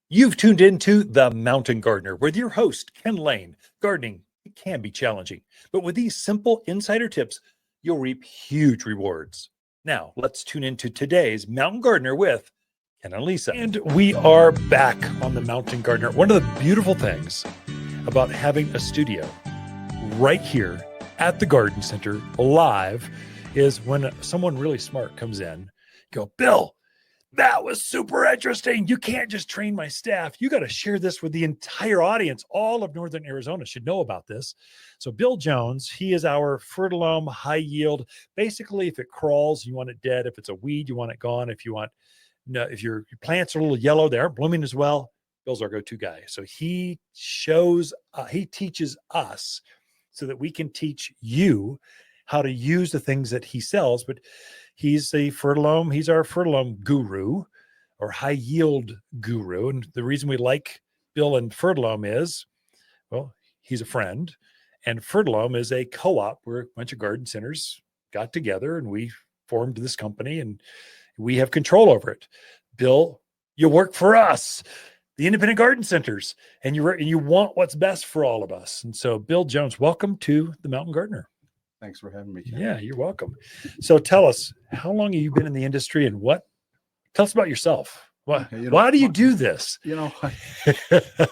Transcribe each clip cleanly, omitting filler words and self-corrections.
You've tuned into The Mountain Gardener with your host, Ken Lain. Gardening, it can be challenging, but with these simple insider tips, you'll reap huge rewards. Now, let's tune into today's Mountain Gardener with Ken and Lisa. And we are back on The Mountain Gardener. One of the beautiful things about having a studio right here at the garden center live is when someone really smart comes in, go, Bill, that was super interesting. You can't just train my staff. You got to share this with the entire audience. All of Northern Arizona should know about this. So Bill Jones, he is our Fertilome high yield. Basically, if it crawls, you want it dead. If it's a weed, you want it gone. If you want, if your plants are a little yellow, they aren't blooming as well, Bill's our go-to guy. So he teaches us so that we can teach you how to use the things that he sells. But he's our Fertilome guru or high yield guru. And the reason we like Bill and Fertilome is, well, he's a friend, and Fertilome is a co-op where a bunch of garden centers got together and we formed this company and we have control over it. Bill, you work for us, the independent garden centers, and you want what's best for all of us. And so Bill Jones, welcome to the Mountain Gardener. Thanks for having me, Ken. Yeah, you're welcome. So tell us, how long have you been in the industry and tell us about yourself. Why do you do this?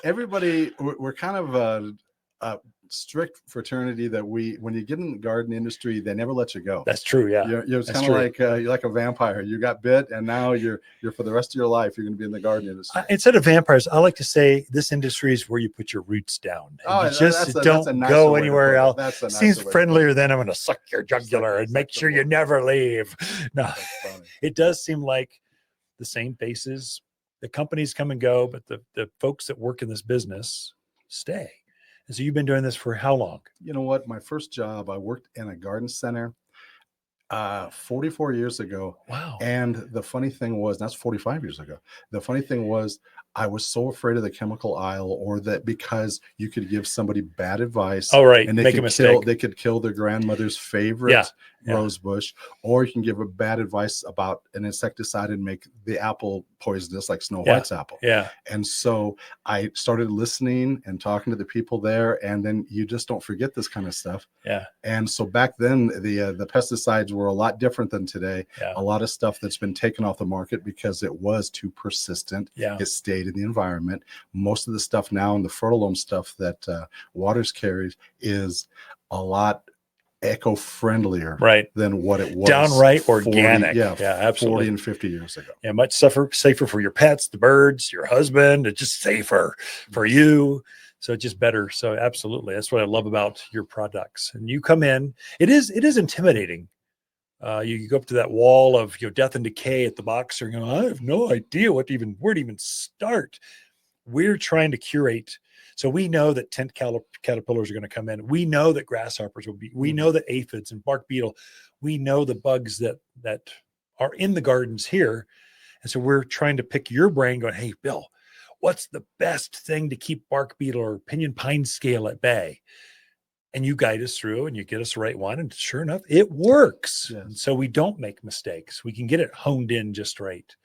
Everybody, we're kind of a strict fraternity that when you get in the garden industry, they never let you go. That's true. Yeah. You're kind of like, you're like a vampire. You got bit and now you're for the rest of your life, you're going to be in the garden industry. Instead of vampires, I like to say this industry is where you put your roots down. And you just don't go anywhere else. Seems friendlier than I'm going to suck your jugular and make sure you never leave. No, it does seem like the same faces. The companies come and go, but the folks that work in this business stay. And so you've been doing this for how long? You know what? My first job, I worked in a garden center 44 years ago. Wow. And the funny thing was, that's 45 years ago. The funny thing was, I was so afraid of the chemical aisle, or that because you could give somebody bad advice. Oh, right. And they could kill their grandmother's favorite rose bush, or you can give a bad advice about an insecticide and make the apple poisonous, like Snow White's apple. Yeah. And so I started listening and talking to the people there, and then you just don't forget this kind of stuff. Yeah. And so back then, the pesticides were a lot different than today. Yeah. A lot of stuff that's been taken off the market because it was too persistent. Yeah. It stayed in the environment. Most of the stuff now in the Fertilome stuff that Waters carries is a lot eco-friendlier, right, than what it was. Downright organic. Yeah, absolutely. 40 and 50 years ago. Yeah, much safer for your pets, the birds, your husband. It's just safer for you. So it's just better. So absolutely. That's what I love about your products. And you come in, it is intimidating. You go up to that wall of death and decay at the boxer and go, I have no idea where to even start. We're trying to curate. So we know that tent caterpillars are going to come in. We know that grasshoppers will be. We know that aphids and bark beetle. We know the bugs that are in the gardens here. And so we're trying to pick your brain going, hey, Bill, what's the best thing to keep bark beetle or pinyon pine scale at bay? And you guide us through and you get us the right one. And sure enough, it works. Yes. And so we don't make mistakes. We can get it honed in just right.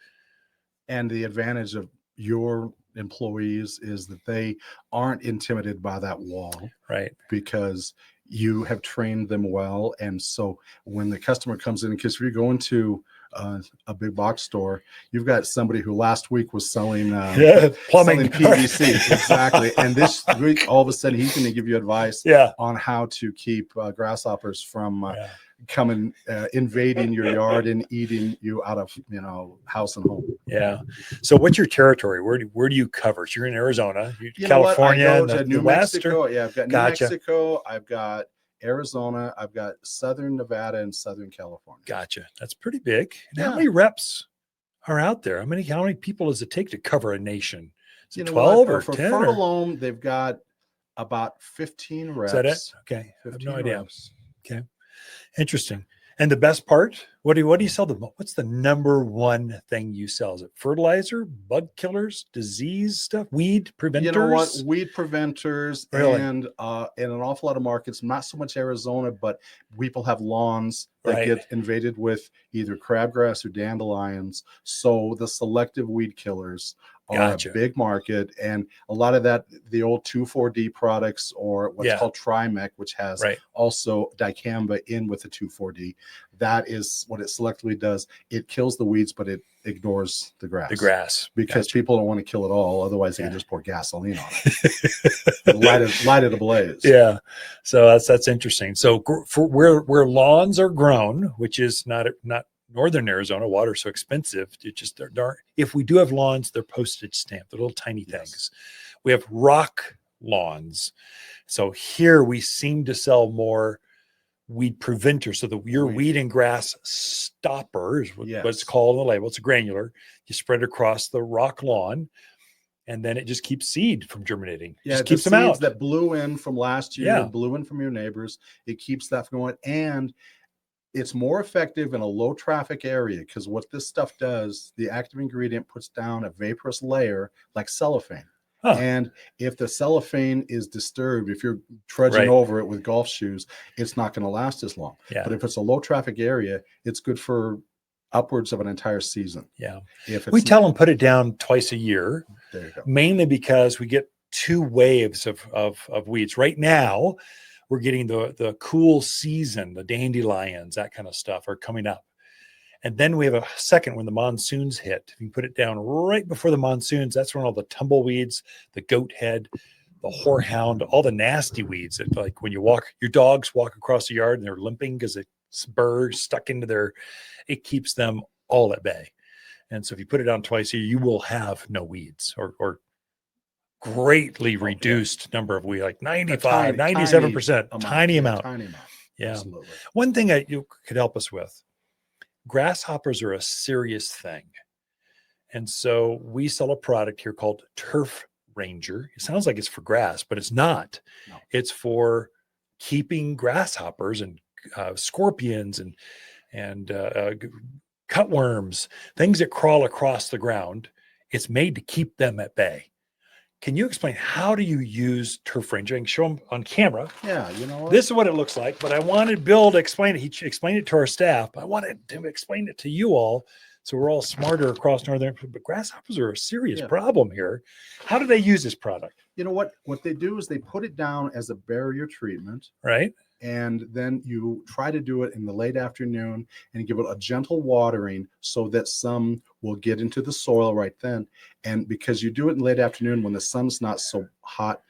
And the advantage of your employees is that they aren't intimidated by that wall, right? Because you have trained them well. And so when the customer comes in, because if you're going to a big box store, you've got somebody who last week was selling plumbing, PVC. Exactly. And this week, all of a sudden, he's going to give you advice on how to keep grasshoppers from coming, invading your yard and eating you out of, house and home. Yeah. So what's your territory? Where do you cover? So you're in Arizona, California, and New Mexico. Yeah, I've got New Mexico. I've got Arizona. I've got Southern Nevada and Southern California. Gotcha. That's pretty big. And how many reps are out there? How many people does it take to cover a nation? Is it 12 or 10? For Fertilome, they've got about 15 reps. Is that it? Okay. I have no idea. Reps. Okay. Interesting. And the best part, what do you sell them? What's the number one thing you sell? Is it fertilizer, bug killers, disease stuff, weed preventers? You know what? Weed preventers, really? And in an awful lot of markets, not so much Arizona, but people have lawns that get invaded with either crabgrass or dandelions. So the selective weed killers are a big market, and a lot of that, the old 2,4-D products, or what's called Trimec, which has also dicamba in with the 2,4-D. That is what it selectively does. It kills the weeds, but it ignores the grass. Because people don't want to kill it all. Otherwise, they can just pour gasoline on it, light it ablaze. Yeah, so that's interesting. So for where lawns are grown, which is not northern Arizona, water's so expensive. It just if we do have lawns, they're postage stamped. They're little tiny things. We have rock lawns. So here we seem to sell more weed preventer. So your weed and grass stopper is what it's called on the label. It's a granular. You spread it across the rock lawn, and then it just keeps seed from germinating. Just keeps them out. That blew in from last year, blew in from your neighbors. It keeps that going, and it's more effective in a low traffic area, because what this stuff does, the active ingredient puts down a vaporous layer like cellophane. And if the cellophane is disturbed, if you're trudging over it with golf shoes, it's not going to last as long. But if it's a low traffic area, it's good for upwards of an entire season. We tell them put it down twice a year, there you go. Mainly because we get 2 waves of weeds. Right now, we're getting the cool season, the dandelions, that kind of stuff are coming up. And then we have a second when the monsoons hit. If you put it down right before the monsoons, that's when all the tumbleweeds, the goat head, the horehound, all the nasty weeds that, like when you walk, your dogs walk across the yard and they're limping because it's burr stuck into it keeps them all at bay. And so if you put it down twice a year, you will have no weeds or greatly reduced number of weeds, like 95, 97%, tiny amount. Yeah. Absolutely. One thing you could help us with, grasshoppers are a serious thing. And so we sell a product here called Turf Ranger. It sounds like it's for grass, but it's not. No. It's for keeping grasshoppers and scorpions and cutworms, things that crawl across the ground. It's made to keep them at bay. Can you explain, how do you use Turf Ranger? I can show them on camera. Yeah, you know what? This is what it looks like, but I wanted Bill to explain it. He explained it to our staff. I wanted to explain it to you all, so we're all smarter across northern. But grasshoppers are a serious problem here. How do they use this product? You know what? What they do is they put it down as a barrier treatment. Right. And then you try to do it in the late afternoon and give it a gentle watering so that some will get into the soil right then. And because you do it in late afternoon when the sun's not so hot,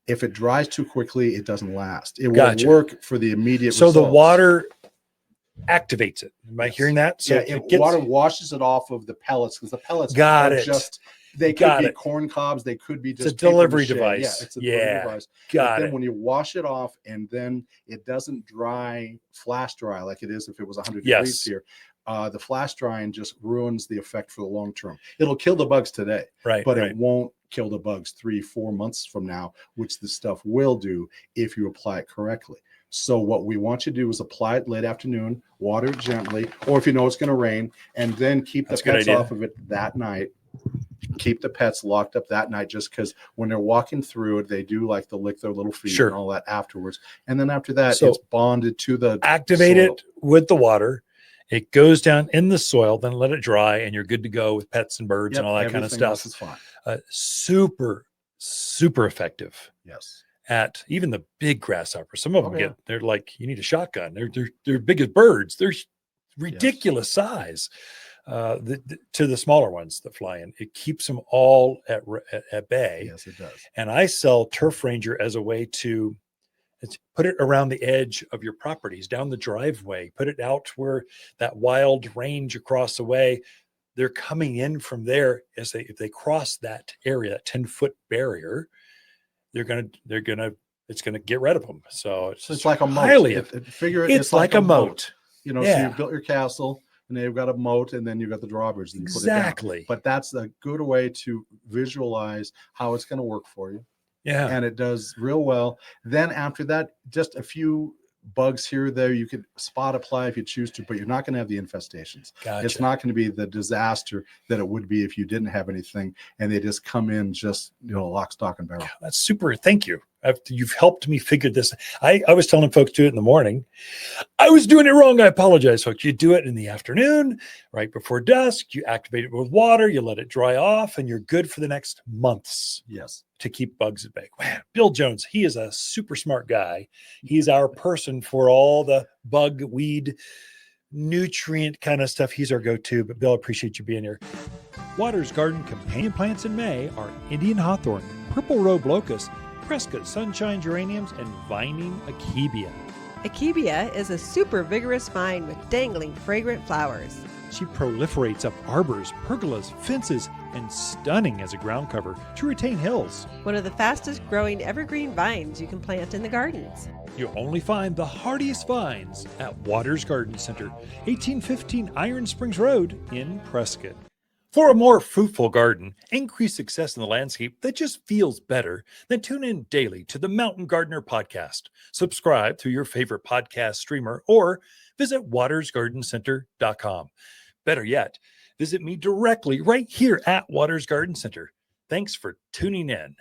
if it dries too quickly, it doesn't last. It won't work for the immediate results. The water activates it. Am I hearing that? So water washes it off of the pellets, because the pellets they could be corn cobs, they could be just a delivery device. Yeah, it's a delivery device. Then when you wash it off and then it doesn't flash dry like it is if it was 100 degrees here, the flash drying just ruins the effect for the long term. It'll kill the bugs today, but it won't kill the bugs 3-4 months from now, which the stuff will do if you apply it correctly. So what we want you to do is apply it late afternoon, water it gently, or if you know it's going to rain, and then keep the pets off of it that night. Keep the pets locked up that night, just because when they're walking through it, they do like to lick their little feet and all that afterwards. And then after that, it's bonded to the activate soil. It with the water. It goes down in the soil, then let it dry, and you're good to go with pets and birds and all that kind of stuff. Is fine. Super, super effective. Yes. At even the big grasshoppers. Some of them they're like, you need a shotgun. They're big as birds. They're ridiculous size. To the smaller ones that fly in, it keeps them all at bay. Yes, it does. And I sell Turf Ranger as a way to put it around the edge of your properties, down the driveway, put it out where that wild range across the way. They're coming in from there. If they cross that area, that 10-foot barrier, it's gonna get rid of them. So it's like a moat. It's like a moat. You know, so you built your castle, and then you've got a moat, and then you've got the drawbridge. And exactly. But that's a good way to visualize how it's going to work for you. Yeah. And it does real well. Then after that, just a few bugs here or there, you could spot apply if you choose to, but you're not going to have the infestations. Gotcha. It's not going to be the disaster that it would be if you didn't have anything and they just come in just, lock, stock, and barrel. That's super. Thank you. You've helped me figure this. I was telling folks do it in the morning. I was doing it wrong. I apologize, folks. You do it in the afternoon, right before dusk. You activate it with water. You let it dry off, and you're good for the next months. Yes. To keep bugs at bay. Wow. Bill Jones, he is a super smart guy. He's our person for all the bug, weed, nutrient kind of stuff. He's our go-to. But Bill, I appreciate you being here. Waters Garden companion plants in May are Indian hawthorn, purple robe locust, Prescott sunshine geraniums, and vining akebia. Akebia is a super vigorous vine with dangling fragrant flowers. She proliferates up arbors, pergolas, fences, and stunning as a ground cover to retain hills. One of the fastest growing evergreen vines you can plant in the gardens. You'll only find the hardiest vines at Waters Garden Center, 1815 Iron Springs Road in Prescott. For a more fruitful garden, increased success in the landscape that just feels better, then tune in daily to the Mountain Gardener podcast. Subscribe through your favorite podcast streamer or visit watersgardencenter.com. Better yet, visit me directly right here at Waters Garden Center. Thanks for tuning in.